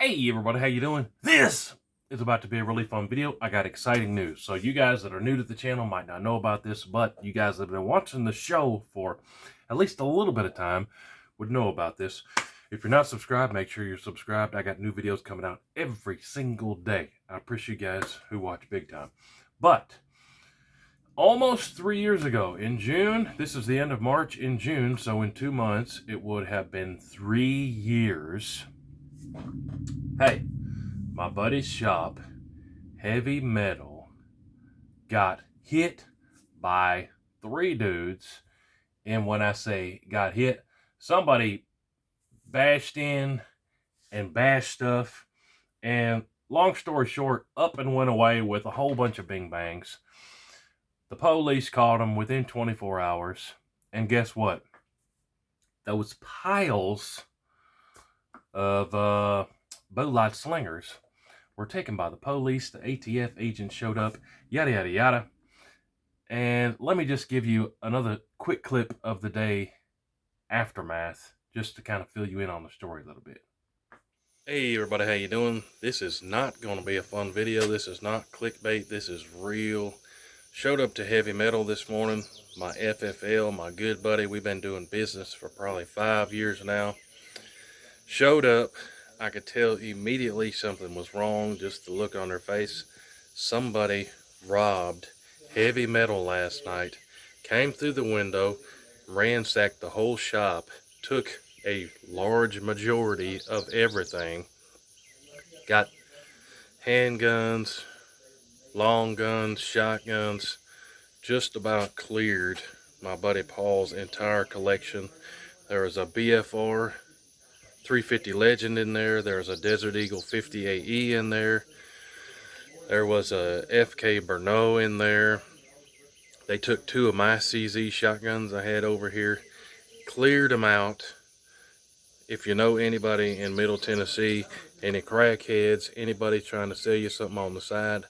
Hey everybody, how you doing? This is about to be a really fun video. I got exciting news. So you guys that are new to the channel might not know about this, but you guys that have been watching the show for at least a little bit of time would know about this. If you're not subscribed, make sure you're subscribed. I got new videos coming out every single day. I appreciate you guys who watch big time. But almost 3 years ago in June, this is the end of March, in June, so in 2 months, it would have been 3 years. Hey, my buddy's shop, Heavy Metal, got hit by 3 dudes. And when I say got hit, somebody bashed in and bashed stuff. And long story short, up and went away with a whole bunch of bing bangs. The police caught them within 24 hours. And guess what? Those piles of bow light slingers were taken by the police. The ATF agents showed up, yada, yada, yada. And let me just give you another quick clip of the day aftermath, just to kind of fill you in on the story a little bit. Hey everybody, how you doing? This is not going to be a fun video. This is not clickbait. This is real. Showed up to Heavy Metal this morning. My FFL, my good buddy. We've been doing business for probably 5 years now. Showed up. I could tell immediately something was wrong, just the look on their face. Somebody robbed Heavy Metal last night, came through the window, ransacked the whole shop, took a large majority of everything, got handguns, long guns, shotguns, just about cleared my buddy Paul's entire collection. There was a BFR 350 Legend in there. There's a Desert Eagle 50AE in there. There was a FK Bernot in there. They took 2 of my CZ shotguns I had over here, cleared them out. If you know anybody in Middle Tennessee, any crackheads, anybody trying to sell you something on the side,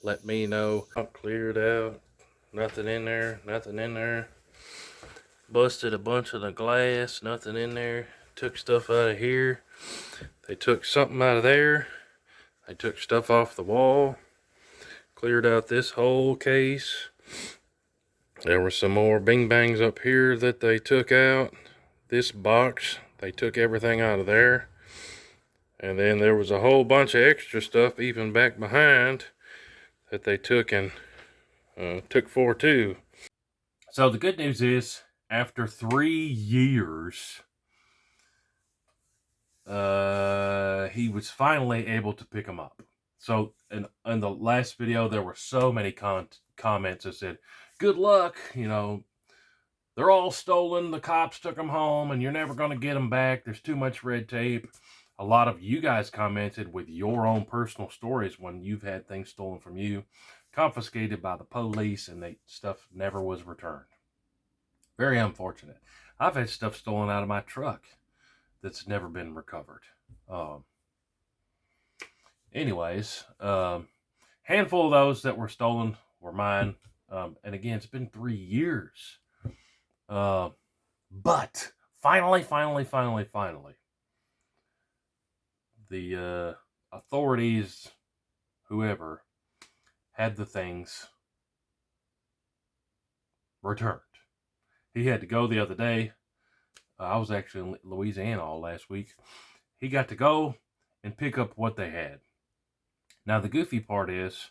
let me know. Cleared out, nothing in there, nothing in there. Busted a bunch of the glass, nothing in there. Took stuff out of here. They took something out of there. They took stuff off the wall. Cleared out this whole case. There were some more bing bangs up here that they took out. This box, they took everything out of there. And then there was a whole bunch of extra stuff even back behind that they took and took for too. So the good news is, after 3 years, he was finally able to pick them up. So in the last video, there were so many comments that said, good luck, you know, they're all stolen, the cops took them home, and you're never going to get them back, there's too much red tape. A lot of you guys commented with your own personal stories when you've had things stolen from you, confiscated by the police, and stuff never was returned. Very unfortunate. I've had stuff stolen out of my truck that's never been recovered. Anyways, handful of those that were stolen were mine. And again, it's been 3 years. But finally, the authorities, whoever, had the things returned. He had to go the other day. I was actually in Louisiana all last week. He got to go and pick up what they had. Now, the goofy part is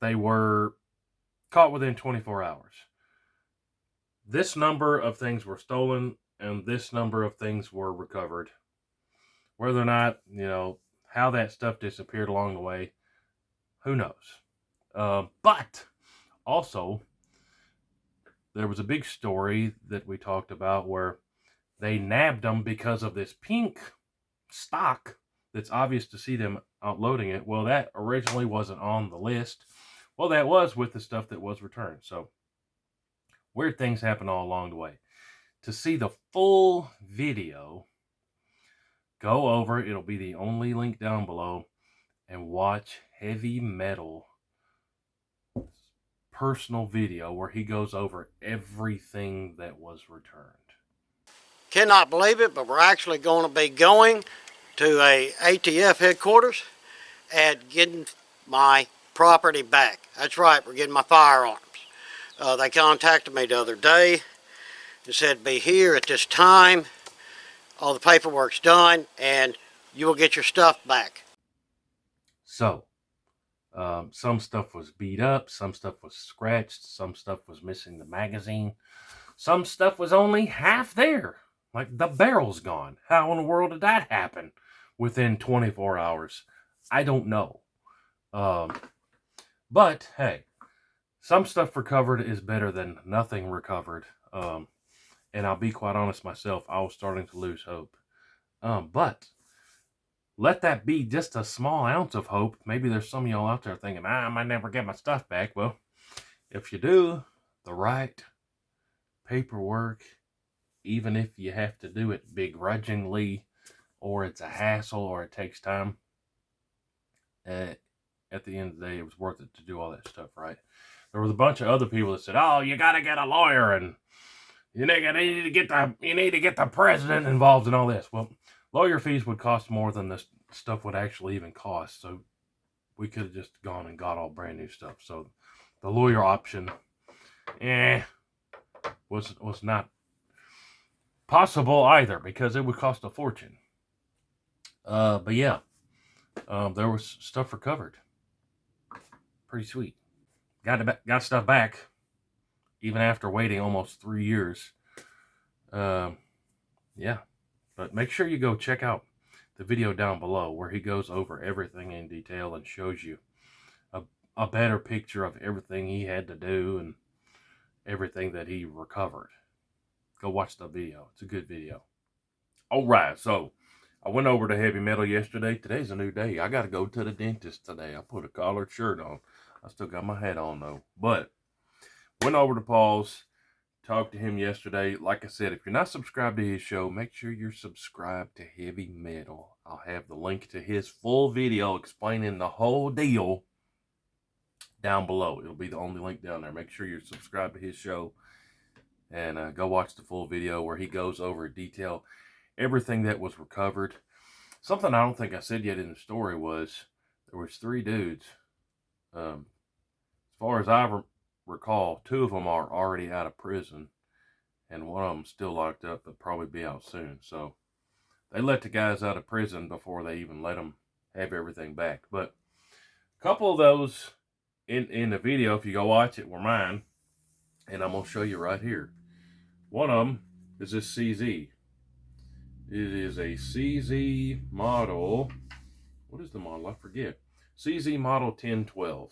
they were caught within 24 hours. This number of things were stolen and this number of things were recovered. Whether or not, you know, how that stuff disappeared along the way, who knows? But also, there was a big story that we talked about where they nabbed them because of this pink stock that's obvious to see them outloading it. Well, that originally wasn't on the list. Well, that was with the stuff that was returned. So weird things happen all along the way. To see the full video, go over, it'll be the only link down below, and watch Heavy Metal personal video where he goes over everything that was returned. Cannot believe it, but we're actually going to be going to a ATF headquarters and getting my property back. That's right, we're getting my firearms. They contacted me the other day and said be here at this time. All the paperwork's done and you will get your stuff back. So, some stuff was beat up, some stuff was scratched, some stuff was missing the magazine, some stuff was only half there. Like the barrel's gone. How in the world did that happen within 24 hours? I don't know. But hey, some stuff recovered is better than nothing recovered. And I'll be quite honest myself, I was starting to lose hope. But let that be just a small ounce of hope. Maybe there's some of y'all out there thinking, I might never get my stuff back. Well, if you do the right paperwork, even if you have to do it begrudgingly, or it's a hassle, or it takes time, at the end of the day, it was worth it to do all that stuff, right? There was a bunch of other people that said, oh, you got to get a lawyer, and you need to get the president involved in all this. Well, lawyer fees would cost more than this stuff would actually even cost, so we could have just gone and got all brand new stuff. So the lawyer option, was not possible either, because it would cost a fortune. But yeah, there was stuff recovered. Pretty sweet. Got stuff back, even after waiting almost 3 years. Yeah, but make sure you go check out the video down below where he goes over everything in detail and shows you a better picture of everything he had to do and everything that he recovered. Go watch the video. It's a good video. All right, so I went over to Heavy Metal yesterday. Today's a new day. I got to go to the dentist today. I put a collared shirt on. I still got my hat on, though. But went over to Paul's, talked to him yesterday. Like I said, if you're not subscribed to his show, make sure you're subscribed to Heavy Metal. I'll have the link to his full video explaining the whole deal down below. It'll be the only link down there. Make sure you're subscribed to his show. And go watch the full video where he goes over in detail everything that was recovered. Something I don't think I said yet in the story was there was 3 dudes. As far as I recall, 2 of them are already out of prison, and one of them still locked up. They'll probably be out soon. So they let the guys out of prison before they even let them have everything back. But a couple of those in the video, if you go watch it, were mine, and I'm gonna show you right here. One of them is this CZ. It is a CZ model. What is the model? I forget. CZ model 1012.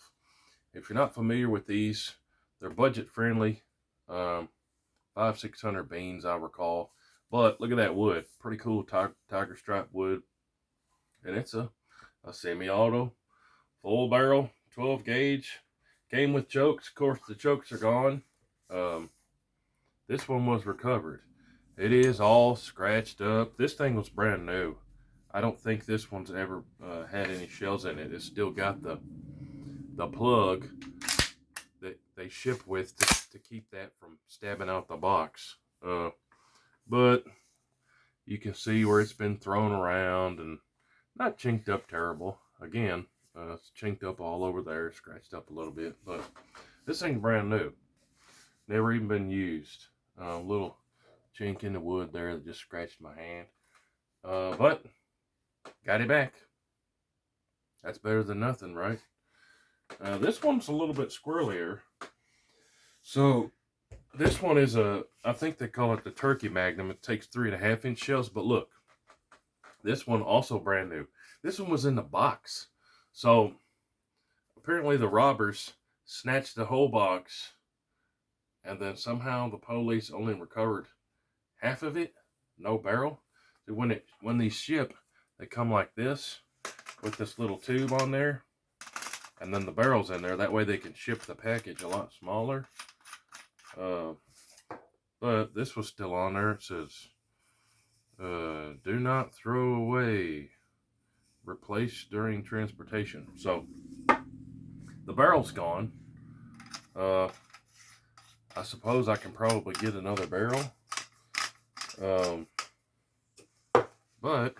If you're not familiar with these, they're budget friendly. 500-600 beans, I recall. But look at that wood. Pretty cool tiger stripe wood. And it's a semi-auto, full barrel, 12 gauge. Came with chokes. Of course, the chokes are gone. This one was recovered. It is all scratched up. This thing was brand new. I don't think this one's ever had any shells in it. It's still got the plug that they ship with to keep that from stabbing out the box. But you can see where it's been thrown around and not chinked up terrible. Again, it's chinked up all over there, scratched up a little bit. But this thing's brand new. Never even been used. Little chink in the wood there that just scratched my hand. But got it back. That's better than nothing, right? This one's a little bit squirrelier. So this one is I think they call it the Turkey Magnum. It takes 3.5-inch shells. But look, this one also brand new. This one was in the box. So apparently the robbers snatched the whole box, and then somehow the police only recovered half of it, no barrel. So when these ship, they come like this with this little tube on there, and then the barrel's in there. That way they can ship the package a lot smaller. But this was still on there. It says, do not throw away, replace during transportation. So the barrel's gone. I suppose I can probably get another barrel. But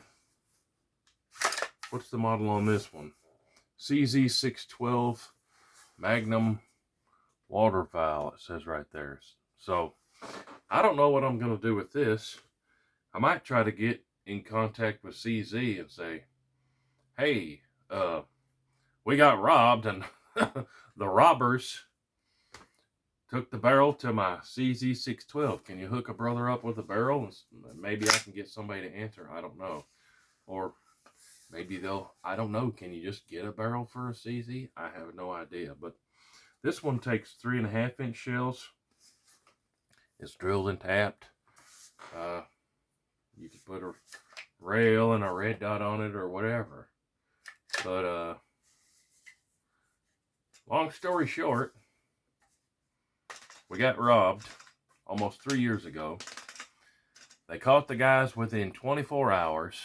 what's the model on this one? CZ612 Magnum water fowl, it says right there. So I don't know what I'm going to do with this. I might try to get in contact with CZ and say, hey, we got robbed and the robbers took the barrel to my CZ612. Can you hook a brother up with a barrel? And maybe I can get somebody to answer. I don't know. Or maybe I don't know. Can you just get a barrel for a CZ? I have no idea. But this one takes 3.5-inch shells. It's drilled and tapped. You can put a rail and a red dot on it or whatever. But long story short, we got robbed almost 3 years ago. They caught the guys within 24 hours,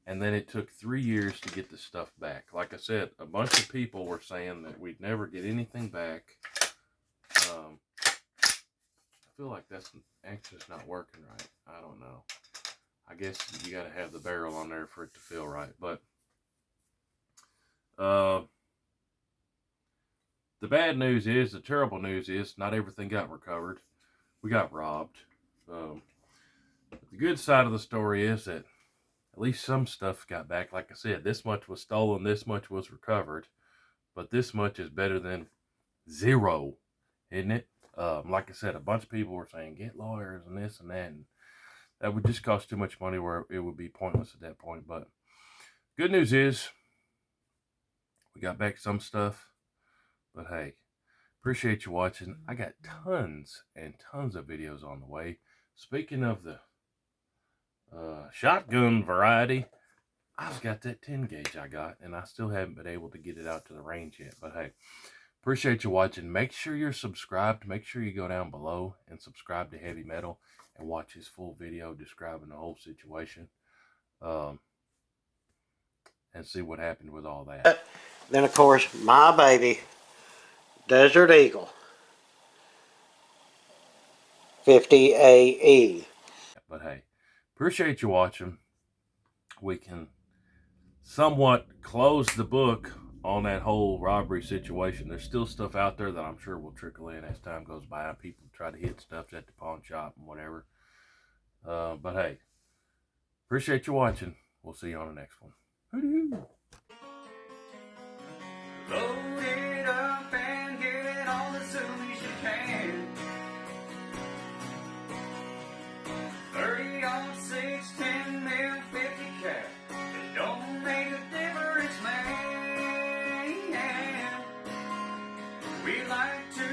and then it took 3 years to get the stuff back. Like I said, a bunch of people were saying that we'd never get anything back. I feel like that's just not working right. I don't know. I guess you got to have the barrel on there for it to feel right. But the bad news is, the terrible news is, not everything got recovered. We got robbed. The good side of the story is that at least some stuff got back. Like I said, this much was stolen, this much was recovered. But this much is better than zero, isn't it? Like I said, a bunch of people were saying, get lawyers and this and that. And that would just cost too much money where it would be pointless at that point. But good news is, we got back some stuff. But hey, appreciate you watching. I got tons and tons of videos on the way. Speaking of the shotgun variety, I've got that 10 gauge I got, and I still haven't been able to get it out to the range yet. But hey, appreciate you watching. Make sure you're subscribed. Make sure you go down below and subscribe to Heavy Metal and watch his full video describing the whole situation. And see what happened with all that. Then, of course, my baby, Desert Eagle 50 AE. But hey, appreciate you watching. We can somewhat close the book on that whole robbery situation. There's still stuff out there that I'm sure will trickle in as time goes by. People try to hit stuff at the pawn shop and whatever. But hey, appreciate you watching. We'll see you on the next one. Hoo-doo. Load it up and get it on as soon as you can. 30-06, 10 mil, 50 cap. It don't make a difference, man. We like to